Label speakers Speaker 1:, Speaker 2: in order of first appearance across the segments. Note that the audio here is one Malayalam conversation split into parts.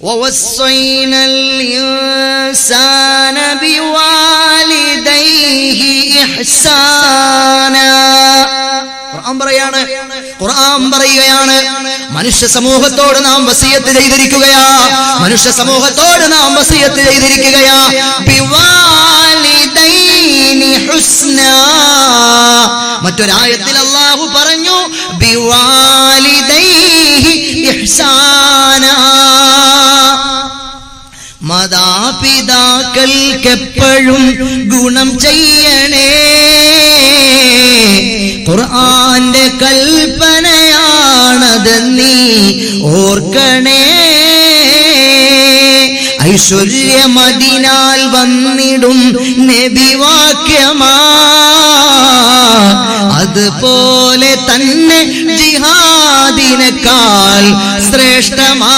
Speaker 1: ووصينا الإنسان بوالديه إحسانا. ഖുർആൻ പറയുകയാണ് മനുഷ്യ സമൂഹത്തോട് നാം വസിയത്ത് ചെയ്തിരിക്കുകയാ. മനുഷ്യ സമൂഹത്തോട് നാം വസിയത്ത് ചെയ്തിരിക്കുകയാ. ബിവാലിദൈനി ഹുസ്നാ. മറ്റൊരായത്തിൽ അല്ലാഹു പറഞ്ഞു ബിവാലിദൈഹി ഇഹ്സാനാ. മാതാപിതാക്കൾക്കെപ്പോഴും ഗുണം ചെയ്യണേ. ഖുർആന്റെ കൽപ്പനയാണത് നീ ഓർക്കണേ. ഐശ്വര്യമതിനാൽ വന്നിടും നബിവാക്യമാ. അതുപോലെ തന്നെ ജിഹാദിനേക്കാൾ ശ്രേഷ്ഠമാ.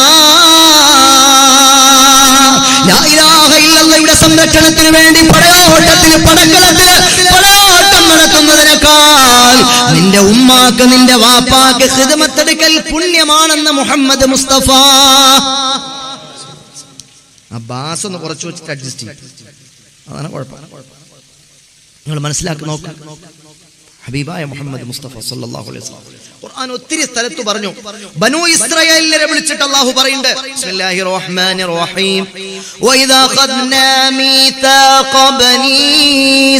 Speaker 1: ലാ ഇലാഹ ഇല്ലല്ലാഹയുടെ സംരക്ഷണത്തിന് വേണ്ടി പടയോട്ടത്തിന് പടയോട്ടം നടത്തുന്നതിനേക്കാൾ നിന്റെ ഉമ്മാക്ക് നിന്റെ വാപ്പാക്ക് ഖിദ്മത്തെടുക്കൽ പുണ്യമാണെന്ന് മുഹമ്മദ് മുസ്തഫ. അബ്ബാസ് ഒന്ന് കുറച്ച് വെച്ചിട്ട് അഡ്ജസ്റ്റ് ചെയ്യും, അതാണ് കുഴപ്പം. നിങ്ങൾ മനസ്സിലാക്കി നോക്ക്. ഹബീബായ മുഹമ്മദ് മുസ്തഫ സല്ലല്ലാഹു അലൈഹി വസല്ലം ഖുർആൻ ഒത്തിരി സ്ഥലത്ത് പറഞ്ഞു. ബനൂ ഇസ്രായേലിനെ വിളിച്ചിട്ട് അല്ലാഹു പറയുന്നുണ്ട് ബിസ്മില്ലാഹിർ റഹ്മാനിർ റഹീം വഇദാ ഖദ്നാ മീതാഖ ബനീ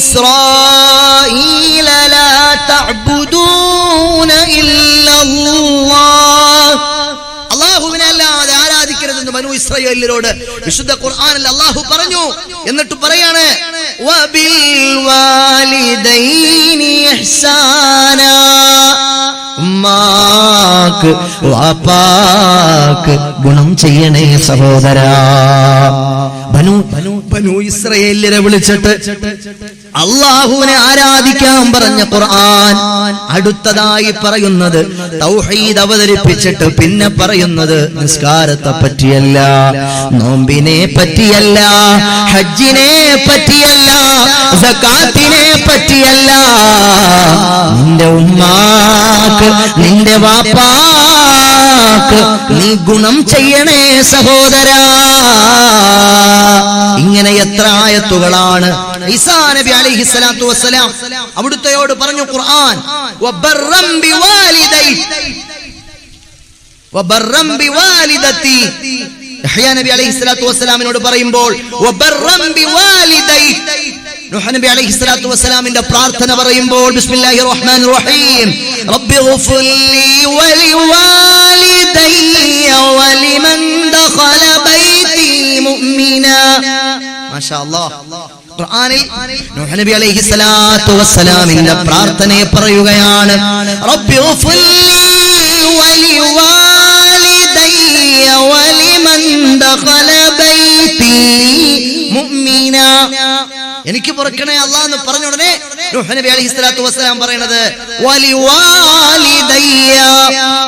Speaker 1: ഇസ്രായീല ലാ തഅബുദൂന ഇല്ലല്ലാഹ്. അല്ലാഹുവിനെ അല്ലാതെ ആരാധിക്കരുതെന്ന് ബനൂ ഇസ്രായേലിനോട് വിശുദ്ധ ഖുർആനിൽ അല്ലാഹു പറഞ്ഞു. എന്നിട്ട് പറയാണ് വബിൽ വാലിദൈനി ഇഹ്സാനാ. ഉമ്മാക്ക് വാപ്പാക്ക് ഗുണം ചെയ്യണേ സഹോദരാ. ബനൂ ഇസ്രായേലിനെ വിളിച്ചിട്ട് അല്ലാഹുവിനെ ആരാധിക്കാൻ പറഞ്ഞ ഖുർആൻ അടുത്തതായി പറയുന്നത് തൗഹീദ് അവതരിപ്പിച്ചിട്ട് പിന്നെ പറയുന്നത് നിസ്കാരത്തെ പറ്റിയല്ല, നോമ്പിനെ പറ്റിയല്ല, ഹജ്ജിനെ പറ്റിയല്ല, സകാത്തിനെ പറ്റിയല്ല. നിന്റെ ഉമ്മാക്ക് നിന്റെ വാപ്പാക്ക് നീ ഗുണം ചെയ്യണേ സഹോദരാ. ഇങ്ങനെ എത്ര ആയത്തുകളാണ്. ഈസാ നബി അലൈഹിസ്സലാത്തു വസ്സലാം അവിടുത്തെയോട് പറഞ്ഞു ഖുർആൻ വബർറം ബിവാലിദൈ വബർറം ബിവാലിദതി. യഹ്യാ നബി അലൈഹിസ്സലാത്തു വസ്സലാമിനോട് പറയുമ്പോൾ വബർറം ബിവാലിദൈ. നൂഹ് നബി അലൈഹിസ്സലാത്തു വസ്സലാമിന്റെ പ്രാർത്ഥന പറയുമ്പോൾ ബിസ്മില്ലാഹിർ റഹ്മാനിർ റഹീം റബ്ബിഗ്ഫിർലി വലിവാലിദയ്യ വലിമൻ ദഖല ബൈതി മുഅ്മിനാ. മാഷാ അല്ലാഹ്. ഖുർആനിൽ നൂഹ് നബി അലൈഹിസ്സലാത്തു വസ്സലാമിന്റെ പ്രാർത്ഥനയെ പറയുകയാണ് റബ്ബിഗ്ഫിർലി വലിവാലിദയ്യ വലിമൻ ദഖല ബൈതി മുഅ്മിനാ. എനിക്ക് പൊറുക്കണേ അല്ലാഹ് എന്ന് പറഞ്ഞ ഉടനെ നൂഹ് നബി അലൈഹിസ്സലാത്തു വസ്സലാം പറയുന്നത് വലിവാലിദയ്യ,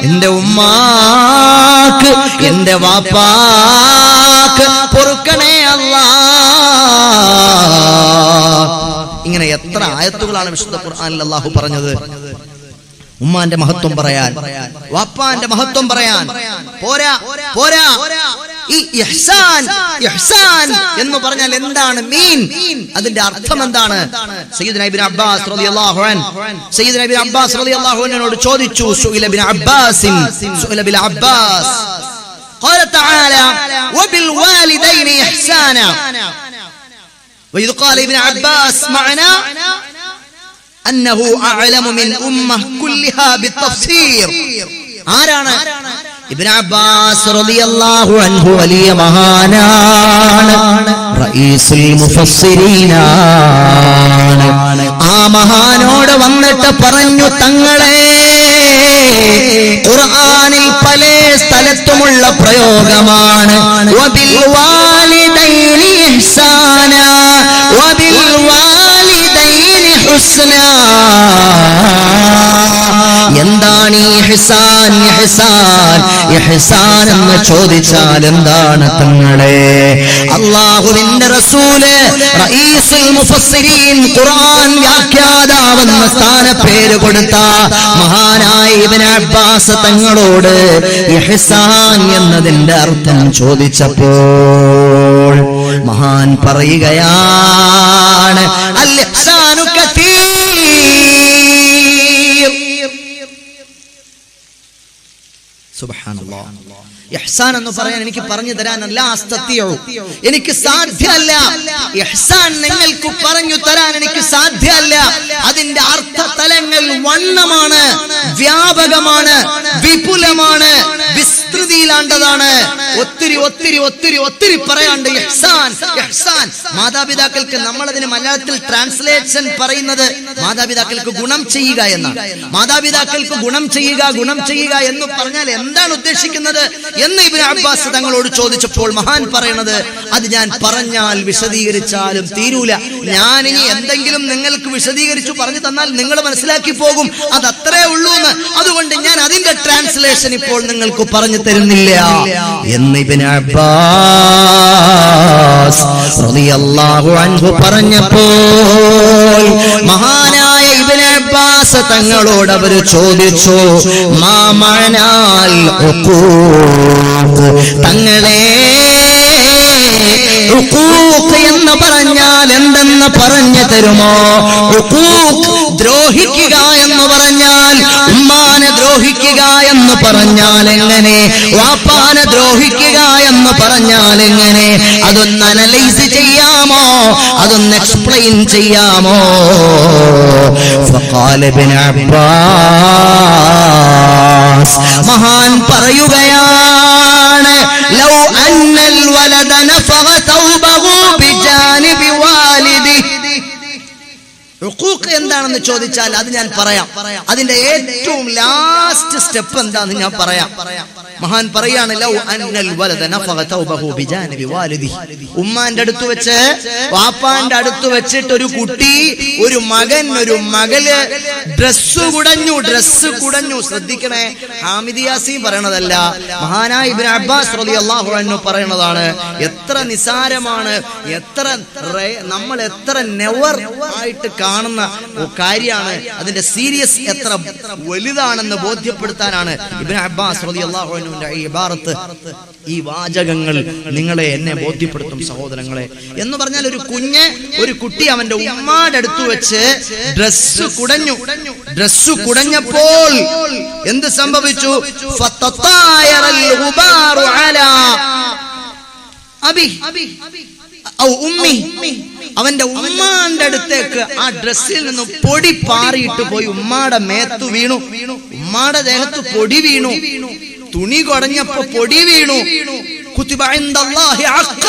Speaker 1: എന്റെ ഉമ്മാക്ക് എന്റെ വാപ്പാക്ക് പൊറുക്കണേ അല്ലാഹ്. ഇങ്ങനെ എത്ര ആയത്തുകളാണ് വിശുദ്ധ ഖുർആനിൽ അല്ലാഹു പറഞ്ഞത്. ഉമ്മാന്റെ മഹത്വം പറയാൻ, വാപ്പാന്റെ മഹത്വം പറയാൻ പോരാ പോരാ. ഈ ഇഹ്സാൻ എന്ന് പറഞ്ഞാൽ എന്താണ് മീൻ? അതിന്റെ അർത്ഥം എന്താണ്? സയ്യിദുനാ ഇബ്നു അബ്ബാസ് റളിയല്ലാഹു അൻഹുവിനോട് ചോദിച്ചു. സുഇല ഇബ്നു അബ്ബാസ് قال تعالى وبالوالدين إحسانا. وإذ قال ابن عباس معنا أنه أعلم من أمة كلها بالتفسير. ആരാണ്? ഇബ്നു അബ്ബാസ് റളിയല്ലാഹു അൻഹു വലിയ മഹാനാണ്, റഈസുൽ മുഫസ്സിരീനാണ്. ആ മഹാനോട് വന്നിട്ട് പറഞ്ഞു തങ്ങളെ, ഖുർആനിൽ പല സ്ഥലത്തുമുള്ള പ്രയോഗമാണ് വബിൽ വാലിദൈനി ഇഹ്സാന വബിൽ വാലിദൈനി ഹുസ്നാ. എന്താണ് ഈ ഇഹ്സാൻ? ഇഹ്സാൻ എന്ന് ചോദിച്ചാൽ എന്താണ് തങ്ങളെ? അല്ലാഹുവിന്റെ റസൂല് റഈസുൽ മുഫസ്സിരീൻ ഖുർആൻ വ്യാഖ്യാതാവെന്ന സ്ഥാനപ്പേര് കൊടുത്ത മഹാനായ ഇബ്നു അബ്ബാസ് തങ്ങളോട് ഇഹ്സാൻ എന്നതിന്റെ അർത്ഥം ചോദിച്ചപ്പോൾ മഹാൻ പറയുകയാണ്, അൽ ഇഹ്സാനു കതീർ. സുബ്ഹാനല്ലാഹ്. ഇഹ്സാൻ എന്ന് പറയാൻ എനിക്ക് പറഞ്ഞു തരാനല്ല, എനിക്ക് സാധ്യമല്ല. ഇഹ്സാൻ നിങ്ങൾക്ക് പറഞ്ഞു തരാൻ എനിക്ക് സാധ്യമല്ല. അതിന്റെ അർത്ഥതലങ്ങൾ വണ്ണമാണ്, വ്യാപകമാണ്, വിപുലമാണ്, വിസ്തൃതിയിലാണ്ടതാണ്. ഒത്തിരി ഒത്തിരി ഒത്തിരി ഒത്തിരി പറയാണ്ട്. ഇഹ്സാൻ മാതാപിതാക്കൾക്ക് നമ്മളതിന് മലയാളത്തിൽ ട്രാൻസ്ലേഷൻ പറയുന്നത് മാതാപിതാക്കൾക്ക് ഗുണം ചെയ്യുക എന്നാണ്. മാതാപിതാക്കൾക്ക് ഗുണം ചെയ്യുക എന്ന് പറഞ്ഞാൽ എന്താണ് ഉദ്ദേശിക്കുന്നത് എന്ന് ഇബ്നു അബ്ബാസ് തങ്ങളോട് ചോദിച്ചപ്പോൾ മഹാൻ പറയുന്നത്, അത് ഞാൻ പറഞ്ഞാൽ വിശദീകരിച്ചാലും തീരൂല. ഞാൻ ഇനി എന്തെങ്കിലും നിങ്ങൾക്ക് വിശദീകരിച്ചു പറഞ്ഞു തന്നാൽ നിങ്ങൾ മനസ്സിലാക്കി പോകും, അത് അത്രേ ഉള്ളൂ എന്ന്. അതുകൊണ്ട് ഞാൻ അതിന്റെ ട്രാൻസ്ലേഷൻ ഇപ്പോൾ നിങ്ങൾക്ക് പറഞ്ഞു തരുന്നില്ല എന്ന് ഇബ്നു അബ്ബാസ് റളിയല്ലാഹു അൻഹു പറഞ്ഞപ്പോൾ മഹാനായ ഇബ്നു അബ്ബാസ് തങ്ങളോട് അവർ ചോദിച്ചു, മാ മഅനാൽ തങ്ങളെ ഉഖൂഖ് എന്ന് പറഞ്ഞാൽ എന്തെന്ന് പറഞ്ഞു തരുമോ? ഉഖൂഖ് ദ്രോഹിക്കുക എന്ന് പറഞ്ഞാൽ, ഉമ്മാനെ ദ്രോഹിക്കുക എന്ന് പറഞ്ഞാൽ എങ്ങനെ? വാപ്പാനെ ദ്രോഹിക്കുക എന്ന് പറഞ്ഞാൽ എങ്ങനെ? അതൊന്ന് അനലൈസ് ചെയ്യാമോ? അതൊന്ന് എക്സ്പ്ലെയിൻ ചെയ്യാമോ? ഫഖാല ഇബ്നു അബ്ബാസ് മഹാൻ പറയുകയാണ്, ലൗ അന്നൽ വലദ നഫഗ തൗബഹു ബിജാനിബി വാലിദിഹി. ഉഖൂഖ് എന്താണെന്ന് ചോദിച്ചാൽ അത് ഞാൻ പറയാം. അതിന്റെ ഏറ്റവും ലാസ്റ്റ് സ്റ്റെപ്പ് എന്താണെന്ന് ഞാൻ പറയാം. മഹാൻ പറയാണ്, ലൗ അന്നൽ വലദ നഫഗ തൗബഹു ബിജാനിബി വാലിദിഹി. ഉമ്മാന്റെ അടുത്ത് വെച്ച്, വാപ്പാന്റെ അടുത്ത് വെച്ചിട്ട് ഒരു കുട്ടി, ഒരു മകൻ, ഒരു മകള് ഡ്രസ് കുടഞ്ഞു. ശ്രദ്ധിക്കണേ, ഹാമിദ് യാസീൻ പറയണതല്ല, മഹാനായ ഇബ്നു അബ്ബാസ് റളിയല്ലാഹു അൻഹു പറയണതാണ്. എത്ര നിസാരമാണ്, നമ്മൾ എത്ര നെവർ ആയിട്ട് കാണുന്ന കാര്യമാണ്. അതിന്റെ സീരിയസ് എത്ര വലുതാണെന്ന് ബോധ്യപ്പെടുത്താനാണ് ഇബ്നു അബ്ബാസ് റളിയല്ലാഹു അൻഹു ഈ ഇബാറത്ത്, ഈ വാചകങ്ങൾ നിങ്ങളെ എന്നെ ബോധ്യപ്പെടുത്തും സഹോദരങ്ങളെ. എന്ന് പറഞ്ഞാൽ ഒരു കുട്ടി അവന്റെ ഉമ്മാടെ അടുത്ത് വെച്ച് ഡ്രസ് കുടഞ്ഞപ്പോൾ എന്ത് സംഭവിച്ചു? അവന്റെ ഉമ്മാന്റെ അടുത്തേക്ക് ആ ഡ്രസ്സിൽ നിന്ന് പൊടി പാറിയിട്ട് പോയി ഉമ്മാടെ മേത്തു വീണു, ഉമ്മാടെ ദേഹത്ത് പൊടി വീണു, തുണി കുടഞ്ഞപ്പോ പൊടി വീണു. കുതിബ ഇൻദല്ലാഹി അഖ്ഖ.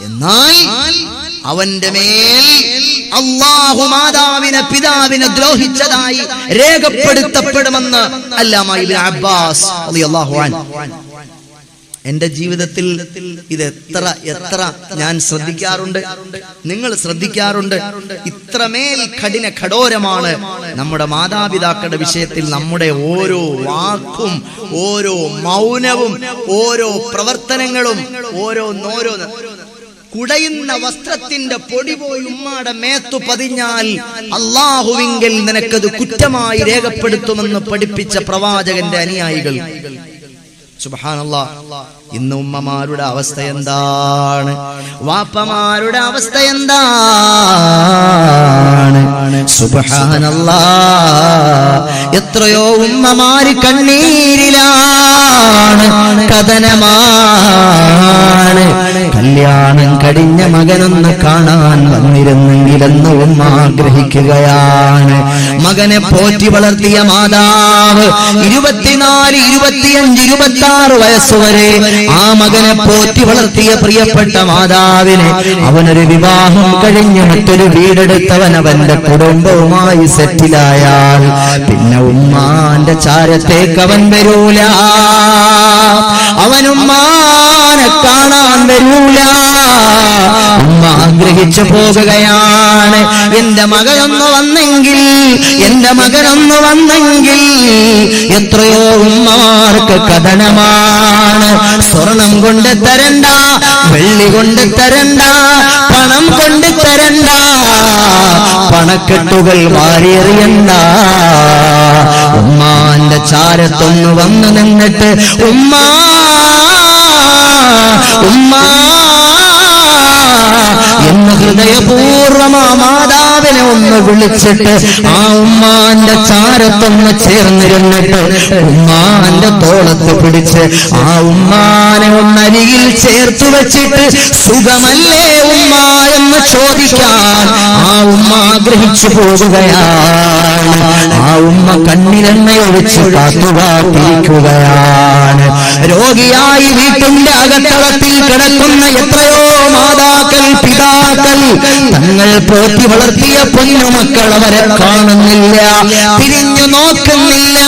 Speaker 1: എന്നാൽ അവന്റെ മേൽ അല്ലാഹു മാതാവിനെ പിതാവിനെ ദ്രോഹിച്ചതായി രേഖപ്പെടുത്തപ്പെടുമെന്ന് അല്ലാമ ഇബ്നു അബ്ബാസ് റളിയല്ലാഹു അൻഹു. എന്റെ ജീവിതത്തിൽ ഇത് എത്ര ഞാൻ ശ്രദ്ധിക്കാറുണ്ട്, നിങ്ങൾ ശ്രദ്ധിക്കാറുണ്ട്. ഇത്രമേൽ കഠോരമാണ് നമ്മുടെ മാതാപിതാക്കളുടെ വിഷയത്തിൽ നമ്മുടെ ഓരോ വാക്കും, ഓരോ മൗനവും, ഓരോ പ്രവർത്തനങ്ങളും, ഓരോന്ന്. കുടയുന്ന വസ്ത്രത്തിന്റെ പൊടി പോയി ഉമ്മാടെ മേത്തു പതിഞ്ഞാൽ അല്ലാഹുവിങ്കൽ നിനക്കത് കുറ്റമായി രേഖപ്പെടുത്തുമെന്ന് പഠിപ്പിച്ച പ്രവാചകന്റെ അനുയായികൾ. സുബ്ഹാനല്ലാഹ്. ഇന്ന് ഉമ്മമാരുടെ അവസ്ഥ എന്താണ്? വാപ്പമാരുടെ അവസ്ഥ എന്താണ്? സുബ്ഹാനല്ലാഹ്. എത്രയോ ഉമ്മമാര് കണ്ണീരിലാണ്, കഥനമാണ്. കല്യാണം കഴിഞ്ഞ മകനൊന്ന് കാണാൻ വന്നിരുന്നെങ്കിലെന്ന് ഉമ്മ ആഗ്രഹിക്കുകയാണ്. മകനെ പോറ്റി വളർത്തിയ മാതാവ് 24, 25, 26 വയസ്സുവരെ ആ മകനെ പോറ്റി വളർത്തിയ പ്രിയപ്പെട്ട മാതാവിനെ അവനൊരു വിവാഹം കഴിഞ്ഞ് മറ്റൊരു വീടെടുത്തവൻ അവന്റെ കുടുംബവുമായി സെറ്റിലായാൽ പിന്നെ ഉമ്മാന്റെ ചാരത്തേക്ക് അവൻ വരൂല, അവനുമ്മാനെ കാണാൻ വരൂല. ഉമ്മ ആഗ്രഹിച്ചു പോകുകയാണ്. എന്റെ മകനൊന്ന് വന്നെങ്കിൽ, എന്റെ മകനൊന്ന് വന്നെങ്കിൽ. എത്രയോ ഉമ്മമാർക്ക് കഥനമാണ്. സ്വർണം കൊണ്ട് തരണ്ട, വെള്ളി കൊണ്ട് തരണ്ട, പണം കൊണ്ട് തരണ്ട, പണക്കെട്ടുകൾ വാരിയെറിയണ്ട. ഉമ്മാന്റെ ചാരത്തൊന്ന് വന്നു നിന്നിട്ട് ഉമ്മ ഉമ്മ എന്ന് ഹൃദയപൂർവ്വം ആ മാതാവിനെ ഒന്ന് വിളിച്ചിട്ട് ആ ഉമ്മാന്റെ ചാരത്തൊന്ന് ചേർന്നിരുന്നിട്ട് ഉമ്മാന്റെ തോളത്ത് പിടിച്ച് ആ ഉമ്മാനെ ഒന്നരികിൽ ചേർത്ത് വെച്ചിട്ട് സുഖമല്ലേ ഉമ്മ എന്ന് ചോദിക്കാൻ ആ ഉമ്മ ആഗ്രഹിച്ചു പോകുകയാണ്. ആ ഉമ്മ കണ്ണിലെണ്ണയൊഴിച്ച് കാത്തുകാത്തിരിക്കുകയാണ്. രോഗിയായി വീട്ടിന്റെ അകത്തളത്തിൽ കിടക്കുന്ന എത്രയോ മാതാക്കൾ, പിതാക്കൾ തങ്ങൾ പോറ്റി വളർത്തിയ പൊന്നുമക്കൾ അവരെ കാണുന്നില്ല, തിരിഞ്ഞു നോക്കുന്നില്ല.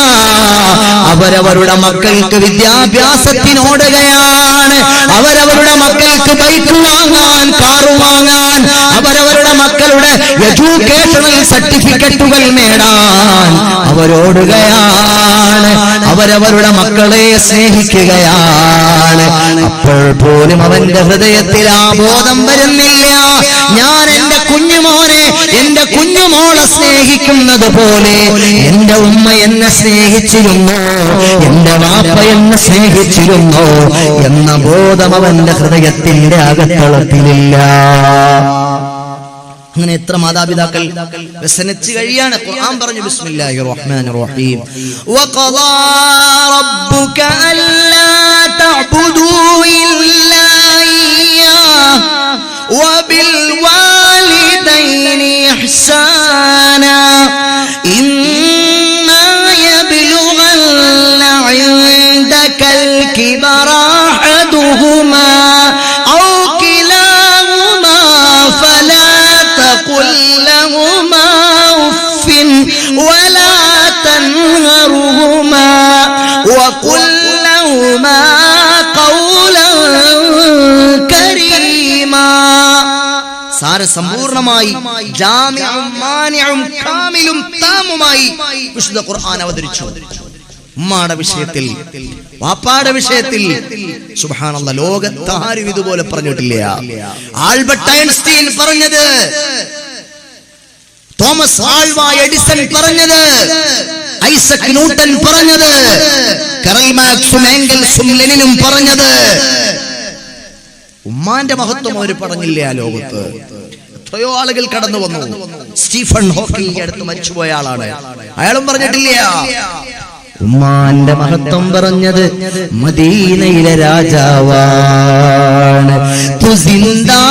Speaker 1: അവരവരുടെ മക്കൾക്ക് വിദ്യാഭ്യാസത്തിനോടുകയാണ്. അവരവരുടെ മക്കൾക്ക് ബൈക്ക് വാങ്ങാൻ, കാറ് വാങ്ങാൻ, അവരവരുടെ മക്കളുടെ എഡ്യൂക്കേഷണൽ സർട്ടിഫിക്കറ്റുകൾ നേടാൻ അവരോടുകയാണ്. അവരവരുടെ മക്കളെ സ്നേഹിക്കുകയാണ്. അപ്പോൾ പോലും അവന്റെ ഹൃദയത്തിൽ ആ ബോധം വരുന്നില്ല. ഞാൻ എന്റെ കുഞ്ഞുമോനെ, എന്റെ കുഞ്ഞുമോളെ സ്നേഹിക്കുന്നത് പോലെ എന്റെ ഉമ്മ എന്നെ സ്നേഹിച്ചിരുന്നു, എന്റെ വാപ്പ എന്നെ സ്നേഹിച്ചിരുന്നു എന്ന ബോധം അവന്റെ ഹൃദയത്തിന്റെ അകത്തളത്തിലില്ല. അങ്ങനെ എത്ര മാതാപിതാക്കൾ വ്യസനിച്ച് കഴിയാണ്. ഖുർആൻ പറഞ്ഞു ബിസ്മില്ലാഹിർ റഹ്മാനിർ റഹീം വഖദാ റബ്ബുക അല്ലാ തഅബുദൂ ഇല്ലാ ഇയ്യാഹു വബിൽ വാലിദൈനി ഇഹ്സാനാ ഇമ്മാ യബ്ലുഗന്ന ഇൻദകൽ കിബറ അഹദുഹുമാ ഔ കിലാഹുമാ ഫലാ قل لهما أف ولا تنهرهما وقل لهما قولا كريما. സാരസമ്പൂർണമായി ജാമിഉം മാനിഉം കാമിലും താമുമായി വിശുദ്ധ ഖുർആൻ അവതരിച്ചു. ഉമ്മാടെ വിഷയത്തിൽ, വാപ്പാടെ വിഷയത്തിൽ സുബ്ഹാനല്ലാഹ് ലോകത്ത് ആരും ഇതുപോലെ പറഞ്ഞിട്ടില്ല. ആൽബർട്ട് ഐൻസ്റ്റീൻ പറഞ്ഞത്, തോമസ് ആൽവാ എഡിസൺ പറഞ്ഞത്, ഐസക് ന്യൂട്ടൻ പറഞ്ഞത്, കറൽ മാർക്സും എംഗൽസും ലെനിനും പറഞ്ഞത്. ഉമ്മാന്റെ മഹത്വം അവർ പറഞ്ഞില്ല. ലോകത്ത് എത്രയോ ആളുകൾ കടന്നു വന്നു. സ്റ്റീഫൻ ഹോക്കിംഗ് അടുത്ത് മരിച്ചുപോയ ആളാണ്, അയാളും പറഞ്ഞിട്ടില്ല. ഉമ്മാന്റെ മഹത്വം പറഞ്ഞത് മദീനയിലെ രാജാവാണ്. തു സിന്ദാ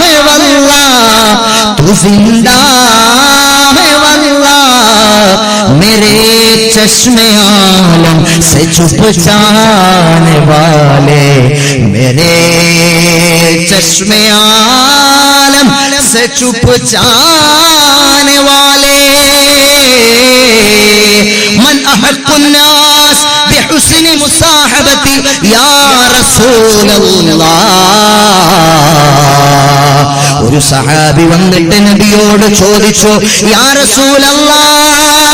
Speaker 1: ഹൈ വല്ലാഹ്, തു സിന്ദാ ഹൈ വല്ലാഹ്, മേരേ ചശ്മേ ആലം സെ ചുപ് ജാനെ വാലേ, മേരേ ചശ്മേ ആലം സെ ചുപ് ജാനെ വാലേ. من أحق الناس بحسن مصاحبتي يا رسول الله. ഒരു സഹാബി വന്നിട്ട് നബിയോട് ചോദിച്ചു, യാ റസൂലല്ലാഹ്,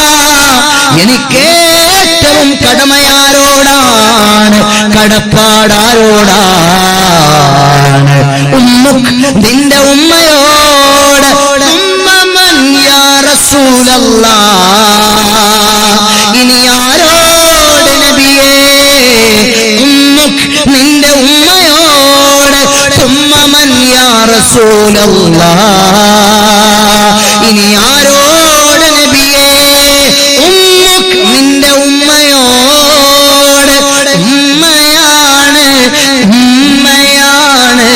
Speaker 1: എനിക്ക് ഏറ്റവും കടമയാരോടാണ്, കടപ്പാടാരോടാണ്? ഉമ്മുക്ക്, നിന്റെ ഉമ്മയോട്. ഉമ്മമൻ യാ റസൂലല്ലാഹ്, ഇനി ആരോട് നബിയേ? ഉമ്മുക്ക്, നിന്റെ ഉമ്മയോട്. ഉമ്മമൻ യാ റസൂലല്ലാഹ്, ഇനി ആരോട് നബിയേ? ഉമ്മുക്ക്, നിന്റെ ഉമ്മയോട്. ഉമ്മയാണ്, ഉമ്മയാണ്,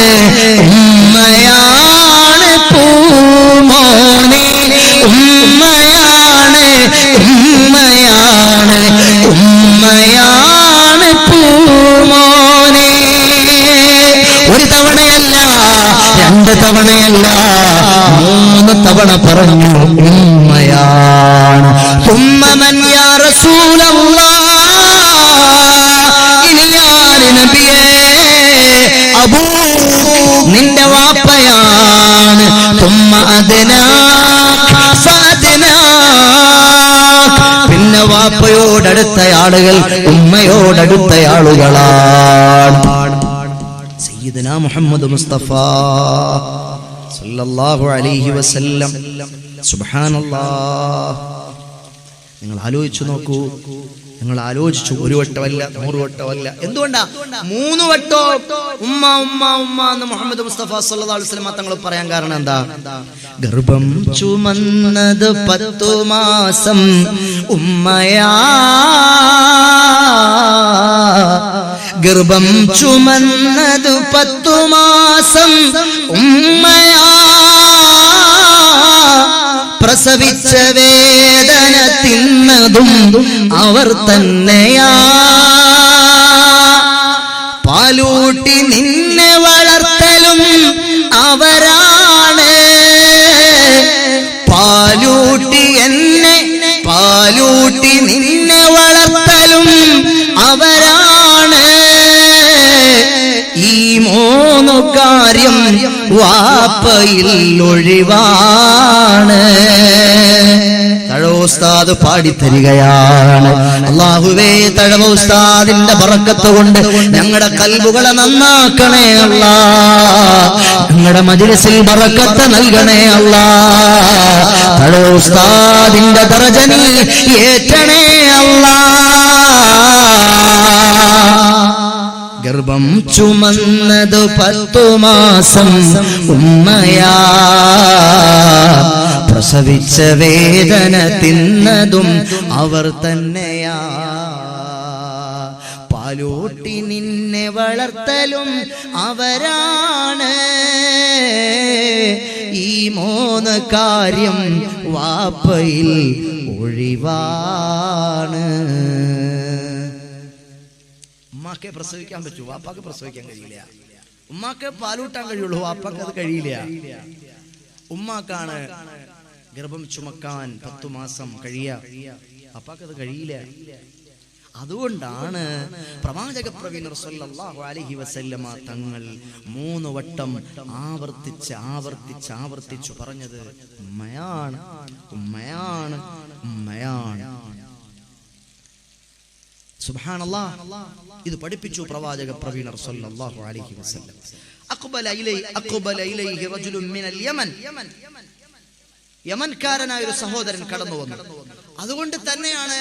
Speaker 1: ഉമ്മയാണ് പൂമോനെ, ഉമ്മയാണ്, ഉമ്മയാണ്, ഉമ്മയാണ് പൂമോനെ. ഒരു തവണയല്ല, രണ്ട് തവണയല്ല, 3 തവണ പറഞ്ഞു ഉമ്മയാണ്. ഉമ്മമൻ യാ റസൂലല്ലാഹ്, ഇനി ആര് നബിയേ? അബൂ നബിയോടടുത്ത ആളുകൾ ഉമ്മയോടടുത്ത ആളുകളാണ്. സയ്യിദുനാ മുഹമ്മദ് മുസ്തഫ സല്ലല്ലാഹു അലൈഹി വസല്ലം. സുബ്ഹാനല്ലാഹ്. നിങ്ങൾ ആലോചിച്ചു നോക്കൂ. നിങ്ങൾ ആലോചിച്ചു, ഒരു വട്ടമല്ല 100 വട്ടമല്ല. എന്തുകൊണ്ടാ 3 വട്ടോ ഉമ്മ ഉമ്മ ഉമ്മ എന്ന് മുഹമ്മദ് മുസ്തഫ സല്ലല്ലാഹു അലൈഹി വസല്ലം തങ്ങൾ പറയാൻ കാരണം എന്താ? ഗർഭം ചുമന്നത് 10 മാസം ഉമ്മയാ, ഗർഭം ചുമന്നത് 10 മാസം ഉമ്മയാ, പ്രസവിച്ച വേദന തിന്നതും അവർ തന്നെയാ, പാലൂട്ടി നിന്നെ വളർത്തലും അവരാണ്, പാലൂട്ടി നിന്നെ വളർത്തലും അവരാണ്. ഈ 3 കാര്യം വാപ്പയിൽ ഒഴിവാണ്. തഴവോസ്താദ് പാടിത്തരികയാണ്. അല്ലാഹുവേ, തഴവ ഉസ്താദിന്റെ ബറക്കത്ത് കൊണ്ട് ഞങ്ങളുടെ കൽബുകളെ നന്നാക്കണേ അല്ലാ, ഞങ്ങളുടെ മജ്‌ലിസിൽ ബറക്കത്ത് നൽകണേ അല്ലാ, തഴവ ഉസ്താദിന്റെ ദറജ നീ ഏറ്റണേ അല്ലാ. ഗർഭം ചുമന്നത് 10 മാസം ഉമ്മയാ, പ്രസവിച്ച വേദന തിന്നതും അവർ തന്നെയാ, പാലൂട്ടി നിന്നെ വളർത്തലും അവരാണ്. ഈ 3 കാര്യം വാപ്പയിൽ ഒഴിവാണ്. ഉമ്മാക്കെ പ്രസവിക്കാൻ പറ്റൂ, വാപ്പാക്ക് പ്രസവിക്കാൻ കഴിയില്ല. ഉമ്മാക്ക് പാലൂട്ടാൻ കഴിയുള്ളൂ, വാപ്പാക്ക് അത് കഴിയില്ല. ഉമ്മാക്കാണ് ഗർഭം ചുമക്കാൻ 10 മാസം കഴിയുക, വാപ്പാക്ക് അത് കഴിയില്ല. അതുകൊണ്ടാണ് പ്രവാചക പ്രവീണർ സല്ലല്ലാഹു അലൈഹി വസല്ലമ തങ്ങൾ 3 വട്ടം ആവർത്തിച്ചു പറഞ്ഞത് ഉമ്മയാണ്, ഉമ്മയാണ്, ഉമ്മയാണ്. സുബ്ഹാനല്ലാഹ്. ഇത് പഠിപ്പിച്ചു പ്രവാചക പ്രവീണർ സല്ലല്ലാഹു അലൈഹി വസല്ലം. അഖ്ബല ഇലൈഹി റജുലുൻ മിനൽ യമൻ. യമൻകാരനായ ഒരു സഹോദരൻ കടന്നു വന്നു. അതുകൊണ്ട് തന്നെയാണ്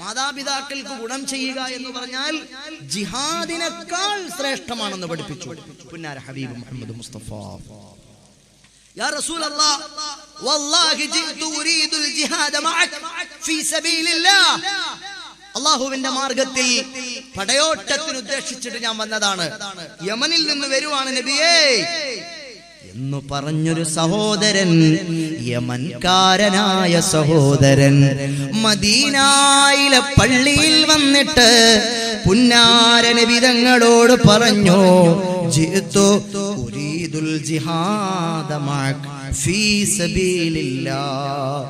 Speaker 1: മാതാപിതാക്കൾക്ക് ഗുണം ചെയ്യുക എന്ന് പറഞ്ഞാൽ ജിഹാദിനേക്കാൾ ശ്രേഷ്ഠമാണെന്ന് പഠിപ്പിച്ചു പുന്നാര ഹബീബ് മുഹമ്മദ് മുസ്തഫ. യാ റസൂലല്ലാഹ്, വല്ലാഹി ജിഅ്തു ഉരീദുൽ ജിഹാദ മഅക ഫീ സബീലില്ലാഹ്. അല്ലാഹുവിന്റെ മാർഗത്തിൽ പടയോട്ടത്തിന് ഉദ്ദേശിച്ചിട്ട് ഞാൻ വന്നതാണ്, യമനിൽ നിന്ന് വരുവാണ് നബിയേ എന്ന് പറഞ്ഞൊരു സഹോദരൻ, യമൻകാരനായ സഹോദരൻ മദീനയിലെ പള്ളിയിൽ വന്നിട്ട് പുന്നാര നബി തങ്ങളോട് പറഞ്ഞു, ജിഅ്തു ഉരീദുൽ ജിഹാദ മഅക ഫീ സബീലില്ലാഹ്.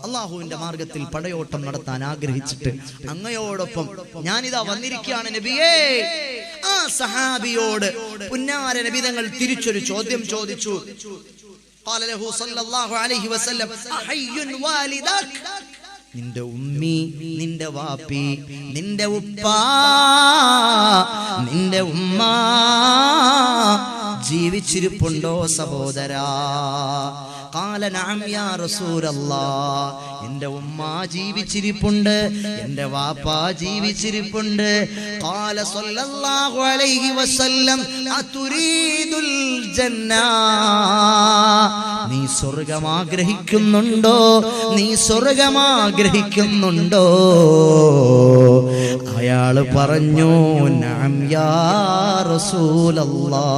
Speaker 1: അല്ലാഹുവിന്റെ മാർഗത്തിൽ പടയോട്ടം നടത്താൻ ആഗ്രഹിച്ചിട്ട് അങ്ങയോടൊപ്പം ഞാനിതാ വന്നിരിക്കുകയാണ് നബിയേ. ആ സഹാബിയോട് പുന്നാര നബി തങ്ങൾ തിരിച്ചൊരു ചോദ്യം ചോദിച്ചു. ഖാല ലഹു സല്ലല്ലാഹു അലൈഹി വസല്ലം, അഹയ്യുൻ വാലിദക്. നിന്റെ ഉമ്മി, നിന്റെ വാപ്പി, നിന്റെ ഉപ്പ, നിന്റെ ഉമ്മ ജീവിച്ചിരിപ്പുണ്ടോ സഹോദരാ? ഖാല നഅം യാ റസൂലല്ലാഹ്. എൻ്റെ ഉമ്മ ജീവിച്ചിരിപ്പുണ്ട്, എൻ്റെ വാപ്പ ജീവിച്ചിരിപ്പുണ്ട്. ഖാല സല്ലല്ലാഹു അലൈഹി വസല്ലം, അതുരീദുൽ ജന്ന. നീ സ്വർഗ്ഗം ആഗ്രഹിക്കുന്നുണ്ടോ? നീ സ്വർഗ്ഗം ആഗ്രഹിക്കുന്നുണ്ടോ? അയാൾ പറഞ്ഞു, നഅം യാ റസൂലല്ലാഹ്.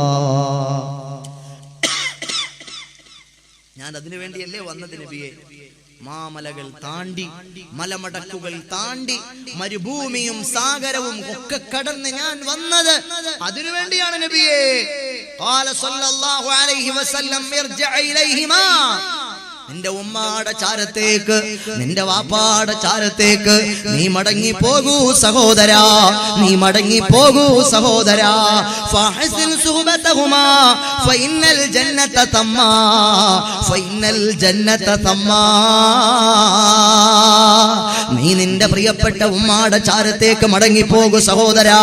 Speaker 1: ഞാൻ അതിനു വേണ്ടിയല്ലേ വന്നത് നബിയെ. മാമലകൾ താണ്ടി, മലമടക്കുകൾ താണ്ടി, മരുഭൂമിയും സാഗരവും ഒക്കെ കടന്ന് ഞാൻ വന്നത് അതിനു വേണ്ടിയാണ് നബിയെ. ഖാല സല്ലല്ലാഹു അലൈഹി വസല്ലം, ഇർജിഅ ഇലൈഹിമാ. നിന്റെ ഉമ്മാടെ ചാരത്തേക്ക്, നിന്റെ വാപ്പാടെ ചാരത്തേക്ക് നീ മടങ്ങി പോകൂ സഹോദരാ, നീ മടങ്ങി പോകൂ സഹോദരാ. ഫഹസിൻ സുഹബതഹുമാ ഫഇന്നൽ ജന്നത തമ്മാ ഫഇന്നൽ ജന്നത തമ്മാ. നീ നിന്റെ പ്രിയപ്പെട്ട ഉമ്മാടെ ചാരത്തേക്ക് മടങ്ങിപ്പോകൂ സഹോദരാ.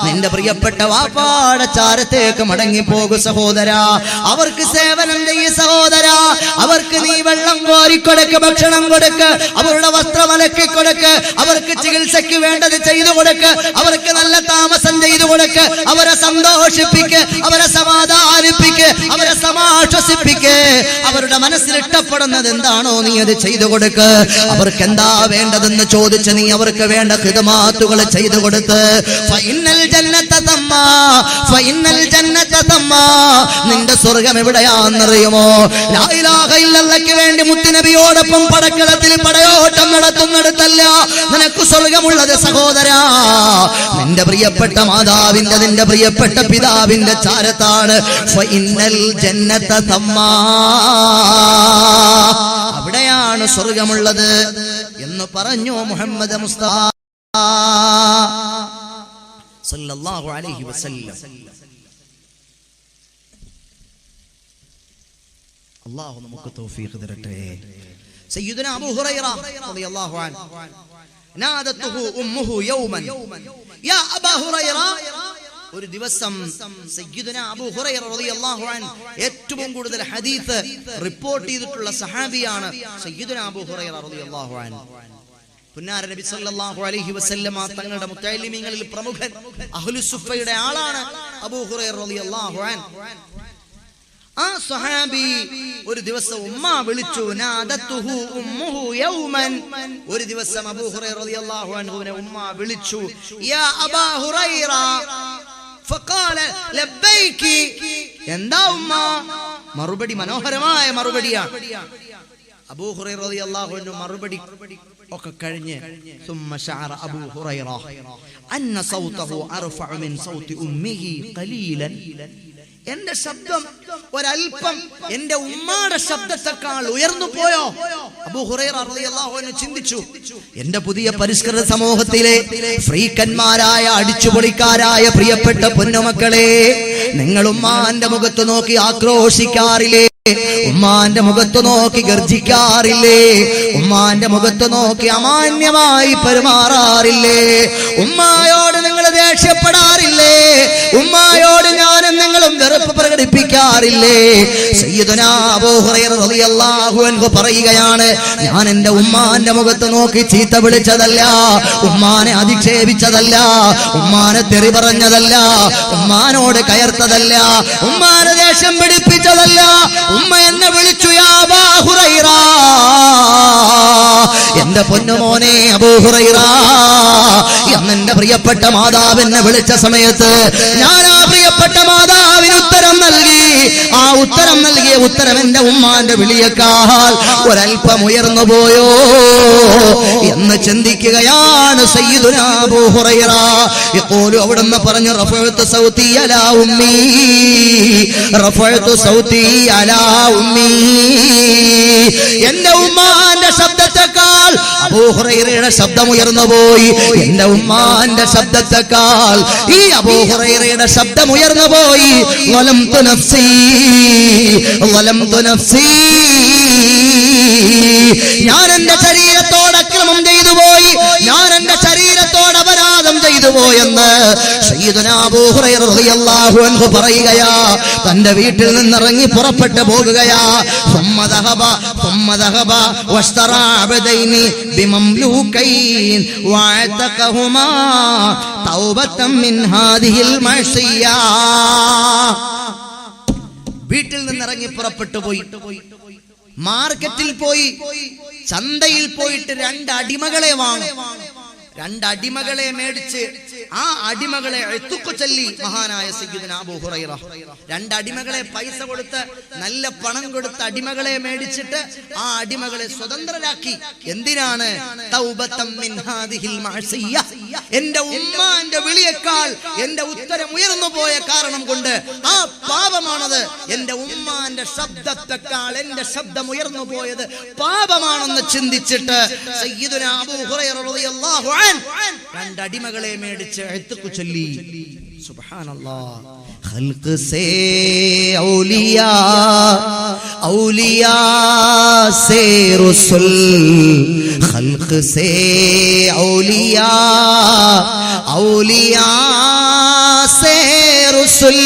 Speaker 1: നിന്റെ പ്രിയപ്പെട്ട വാപ്പാടെ ചാരത്തേക്ക് മടങ്ങിപ്പോകൂ സഹോദരാ. അവർക്ക് സേവനം ചെയ്യ് സഹോദരാ. അവർക്ക് നീ വെള്ളം കോരിക്കൊടുക്ക്, ഭക്ഷണം കൊടുക്ക്, അവരുടെ വസ്ത്രം അലക്കി കൊടുക്ക്, അവർക്ക് ചികിത്സയ്ക്ക് വേണ്ടത് ചെയ്തു കൊടുക്ക്, അവർക്ക് നല്ല താമസം ചെയ്തു കൊടുക്ക്, അവരെ സന്തോഷിപ്പിക്ക്, അവരെ സമാധാനിപ്പിക്ക്, അവരെ സമാശ്വസിപ്പിക്ക്. അവരുടെ മനസ്സിൽ ഇഷ്ടപ്പെടുന്നത് എന്താണോ നീ അത് ചെയ്തു കൊടുക്ക്. അവർക്ക് എന്താ വേണ്ടതെന്ന് ചോദിച്ച് നീ അവർക്ക് വേണ്ട ഖിദ്മാത്തുകൾ ചെയ്തു കൊടുത്ത് ഫഇന്നൽ ജന്നത തമ്മാ ഫഇന്നൽ ജന്നത തമ്മാ. നിന്റെ സ്വർഗ്ഗം എവിടെയാണെന്നറിയുമോ? ലാ ഇലാഹ ഇല്ലല്ലാഹ്ക്ക് വേണ്ടി മുത്തുനബിയോടൊപ്പം പടക്കളത്തിൽ പടയോട്ടം നടത്തുന്നിടത്തല്ല നിനക്ക് സ്വർഗ്ഗമുള്ളത് സഹോദരാ. നിന്റെ പ്രിയപ്പെട്ട മാതാവിന്റെ, നിന്റെ പ്രിയപ്പെട്ട പിതാവിന്റെ ചാരത്താണ് ഫഇന്നൽ ജന്നത തമ്മാ. അവിടെയാണ് സ്വർഗ്ഗമുള്ളത് എന്ന് പറഞ്ഞു മുഹമ്മദ് മുസ്തഫ സല്ലല്ലാഹു അലൈഹി വസല്ലം. അല്ലാഹു നമുക്ക് തൗഫീഖ് തരട്ടെ. സയ്യിദുനാ അബൂ ഹുറൈറ റളിയല്ലാഹു അൻഹു നാദത്തുഹു ഉമ്മുഹു യൗമൻ യാ അബൂ ഹുറൈറ. ഒരു ദിവസം സയ്യിദുനാ അബൂ ഹുറൈറ റളിയല്ലാഹു അൻഹു ഏറ്റവും കൂടുതൽ ഹദീസ് റിപ്പോർട്ട് ചെയ്തിട്ടുള്ള സഹാബിയാണ് സയ്യിദുനാ അബൂ ഹുറൈറ റളിയല്ലാഹു അൻഹു. പുന്നാര നബി സല്ലല്ലാഹു അലൈഹി വസല്ലമ തങ്ങളുടെ മുത്തഅല്ലിമീങ്ങളിൽ പ്രമുഖൻ അഹ്ലുസ് സുഫയുടെ ആളാണ് അബൂ ഹുറൈറ റളിയല്ലാഹു അൻഹു. ആ സ്വഹാബി ഒരു ദിവസം ഉമ്മ വിളിച്ചു. നാദത്തുഹു ഉമ്മുഹു യൗമൻ. ഒരു ദിവസം അബൂ ഹുറൈറ റളിയല്ലാഹു അൻഹുവിനെ ഉമ്മ വിളിച്ചു. യാ അബാ ഹുറൈറ ഫഖാല ലബ്ബൈകി. എന്താ ഉമ്മ? മറുപടി മനോഹരമായ മറുപടിയാണ്. അബൂ ഹുറൈറ റളിയല്ലാഹു അൻഹു മറുപടി ഒക്കെ കഴിഞ്ഞ് ثم شعر أبو هريرة أن صوته أرفع من صوت أمه قليلا. എന്റെ ശബ്ദം ഒരൽപ്പം എന്റെ ഉമ്മാടെ ശബ്ദത്തെക്കാൾ ഉയർന്നു പോയോ? അബൂ ഹുറൈറ റളിയല്ലാഹു അൻഹു ചിന്തിച്ചു. എന്റെ പുതിയ പരിഷ്കൃത സമൂഹത്തിലെ ഫ്രീക്കന്മാരായ അടിച്ചുപൊളിക്കാരായ പ്രിയപ്പെട്ട പൊന്നുമക്കളെ, നിങ്ങൾ ഉമ്മാന്റെ മുഖത്ത് നോക്കി ആക്രോശിക്കാറില്ലേ? ഉമ്മാന്റെ മുഖത്ത് നോക്കി ഗർജിക്കാറില്ലേ? ഉമ്മാന്റെ മുഖത്ത് നോക്കി അമാന്യമായി പെരുമാറാറില്ലേ? ഉമ്മായോട് നിങ്ങൾ ദേഷ്യപ്പെടാറില്ലേ? ഉമ്മായോട് ഞാനും നിങ്ങളും വെറുപ്പ് പ്രകടിപ്പിക്കാറില്ലേ? സയ്യിദുനാ അബൂ ഹുറൈറ റളിയല്ലാഹു അൻഹു പറയുകയാണ്, ഞാൻ എന്റെ ഉമ്മാന്റെ മുഖത്ത് നോക്കി ചീത്ത വിളിച്ചതല്ല, ഉമ്മാനെ അധിക്ഷേപിച്ചതല്ല, ഉമ്മാനെ തെറി പറഞ്ഞതല്ല, ഉമ്മാനോട് കയർത്തതല്ല, ഉമ്മാനെ ദേഷ്യം പിടിപ്പിച്ചതല്ല. ഉമ്മ എന്നെ വിളിച്ചു യാ അബൂ ഹുറൈറ, എന്റെ പൊന്നുമോനെ അബൂ ഹുറൈറ എന്നെ പ്രിയപ്പെട്ട മാതാവ് എന്നെ വിളിച്ച സമയത്ത് ഞാൻ ആ പ്രിയപ്പെട്ട മാതാവിന് ഉത്തരം നൽകി. ആ ഉത്തരം നൽകിയ ഉത്തരം എന്റെ ഉമ്മാന്റെ വിളിയേക്കാൾ ഒരൽപ്പം ഉയർന്നു പോയോ എന്ന് ചിന്തിക്കുകയാണ് സയ്യിദുനാ അബൂ ഹുറൈറ. യഖൂലു അവിടുന്ന് പറഞ്ഞു, റഫഅതു സൗതി അലാ ഉമ്മി, റഫഅതു സൗതി അലാ ഉമ്മി. എന്റെ ഉമ്മാന്റെ ശബ്ദത്തെക്കാൾ അബൂ ഹുറൈറയുടെ ശബ്ദം ഉയർന്നു പോയി. എന്റെ ഉമ്മാന്റെ ശബ്ദത്തെക്കാൾ ഈ അബൂ ഹുറൈറയുടെ ശബ്ദം ഉയർന്നു പോയി. വലംതു നഫ്സി, വലംതു നഫ്സി. ഞാൻ എന്റെ ശരീരത്തോട് അക്രമം ചെയ്തു പോയി, ഞാൻ എന്റെ ശരീരത്തോട് അപരാധം ചെയ്തു പോയെന്ന് സയ്യിദുനാ അബൂ ഹുറൈറ റളിയല്ലാഹു അൻഹു പറയുകയാ. തന്റെ വീട്ടിൽ നിന്നിറങ്ങി പുറപ്പെട്ടു പോകുകയാ. ثم ذهب واشترى عبدين بمملوكين واعتقهما توبة من هذه المعصية. വീട്ടിൽ നിന്നിറങ്ങി പുറപ്പെട്ടു പോയി, മാർക്കറ്റിൽ പോയി, ചന്തയിൽ പോയിട്ട് 2 അടിമകളെ വാങ്ങി. 2 അടിമകളെ മേടിച്ച് ആ അടിമകളെ ഇത്ഖ് ചൊല്ലി മഹാനായ സയ്യിദുനാ അബൂ ഹുറൈറ. 2 അടിമകളെ പൈസ കൊടുത്ത്, നല്ല പണം കൊടുത്ത് അടിമകളെ മേടിച്ചിട്ട് ആ അടിമകളെ സ്വതന്ത്രരാക്കി. എന്തിനാണ്? തൗബത്തം മിൻ ഹാദിഹിൽ മഅസിയ്യ. എന്റെ ഉമ്മാന്റെ വിളിയേക്കാൾ എന്റെ ഉത്തരം ഉയർന്നു പോയ കാരണം കൊണ്ട് ആ പാപമാണത്. എന്റെ ഉമ്മാന്റെ ശബ്ദത്തെക്കാൾ എന്റെ ശബ്ദം ഉയർന്നു പോയത് പാപമാണെന്ന് ചിന്തിച്ചിട്ട് സയ്യിദുനാ അബൂ ഹുറൈറ റളിയല്ലാഹു അൻഹു 2 അടിമകളെ മേടിച്ച് ഇത്ഖ് ചൊല്ലി സുബ്ഹാനല്ലാഹ്. ഖൽഖ് സേ ഔലിയാ, ഔലിയാ സേ റസൂൽ, ഖൽഖ് സേ ഔലിയാ, ഔലിയാ से रसूल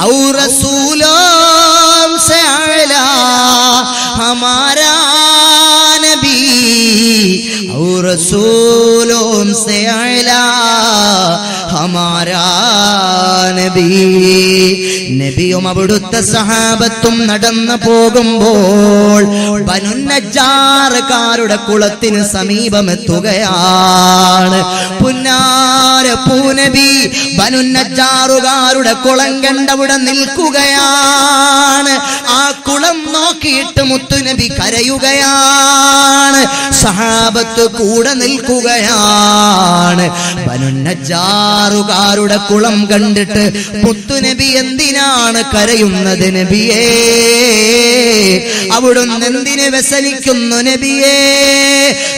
Speaker 1: और रसूलों से आला हमारा नबी और रसूलों से आला हमारा നബി. നബിയും അവിടുത്തെ സഹാബത്തും നടന്നു പോകുമ്പോൾ ബനു നജ്ജാറുകാരുടെ കുളത്തിന് സമീപമെത്തുകയാണ്. പുന്നാര പൂനബി ബനു നജ്ജാറുകാരുടെ കുളം കണ്ടവിടെ നിൽക്കുകയാണ്. ആ കുളം നോക്കിയിട്ട് മുത്തുനബി കരയുകയാണ്. സഹാബത്ത് കൂടെ നിൽക്കുകയാണ്. ബനു നജ്ജാറുകാരുടെ കുളം കണ്ടിട്ട് മുത്തുനബി എന്തിനാണ് കരയുന്നത് നബിയേ? അവിടുന്ന് എന്തിന് വ്യസനിക്കുന്നു നബിയേ?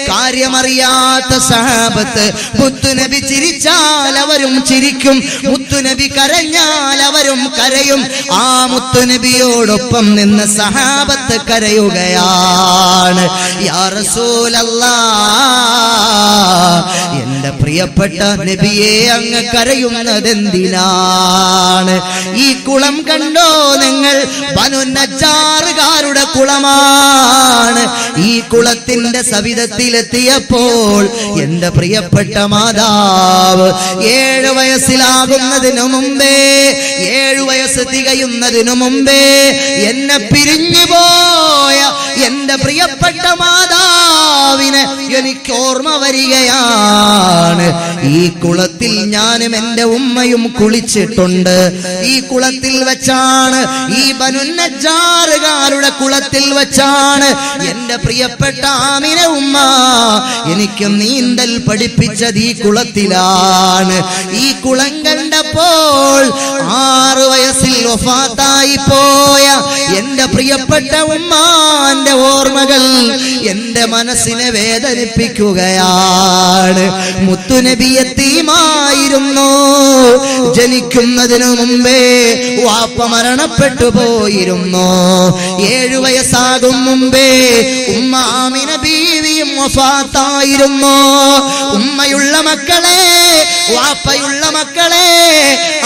Speaker 1: കാര്യമറിയാത്ത സഹാബത്ത്. മുത്തുനബി ചിരിച്ചാൽ അവരും ചിരിക്കും, മുത്തുനബി കരഞ്ഞാൽ അവരും കരയും. ആ മുത്തുനബിയോടൊപ്പം നിന്ന് സഹാബത്ത് കരയുകയാണ്. യാ റസൂലല്ലാഹ്, എന്റെ പ്രിയപ്പെട്ട നബിയെ അങ്ങ് കരയുന്നത് എന്തിനാണ്? ഈ കുളം കണ്ടോ നിങ്ങൾ? ബനു നജ്ജാറുകാരുടെ കുളമാണ്. ഈ കുളത്തിന്റെ സവിധത്തിലെത്തിയപ്പോൾ എന്റെ പ്രിയപ്പെട്ട മാതാവ് 7 വയസ്സിലാകുന്നതിനു മുമ്പേ, 7 വയസ്സ് തികയുന്നതിനു മുമ്പേ എന്നെ പിരിഞ്ഞു പോയ എന്റെ പ്രിയപ്പെട്ട മാതാവിനെ എനിക്ക് ഓർമ്മ വരികയാണ്. ഈ കുളത്തിൽ ഞാനും എന്റെ ഉമ്മയും കുളിച്ചിട്ടുണ്ട്. ഈ കുളത്തിൽ വെച്ചാണ്, ഈ ബനു നജ്ജാറുകാരുടെ കുളത്തിൽ വെച്ചാണ് എന്റെ പ്രിയപ്പെട്ട ആമിന ഉമ്മ എനിക്ക് നീന്തൽ പഠിപ്പിച്ചത്. ഈ കുളത്തിലാണ്. ഈ കുളം കണ്ടപ്പോൾ 6 വയസ്സിൽ വഫാത്തായി പോയ എന്റെ പ്രിയപ്പെട്ട ഉമ്മാന്റെ ഓർമ്മകൾ എന്റെ മനസ്സിനെ വേദനിപ്പിക്കുകയാണ്. മുത്തുനബി യതീമായിരുന്നു. ജനിക്കുന്നതിനു മുമ്പേ വാപ്പ മരണപ്പെട്ടു പോയിരുന്നു. 7 വയസ്സാകും മുമ്പേ ഉമ്മ ആമിന ബീവിയും വഫാത്തായിരുന്നു. ഉമ്മയുള്ള മക്കളെ, വാപ്പയുള്ള മക്കളെ,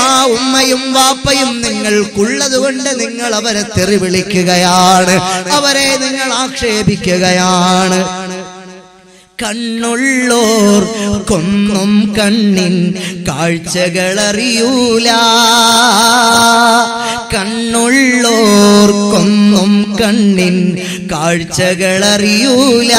Speaker 1: ആ ഉമ്മയും വാപ്പയും നിങ്ങൾക്കുള്ളത് കൊണ്ട് നിങ്ങൾ അവരെ തെറി വിളിക്കുകയാണ്, അവരെ നിങ്ങൾ ആക്ഷേപിക്കുകയാണ്. കണ്ണുള്ളോർ കൊന്നും കണ്ണിൻ കാഴ്ചകളറിയൂല, കണ്ണുള്ളോർ കൊന്നും കണ്ണിൻ കാഴ്ചകളറിയൂല.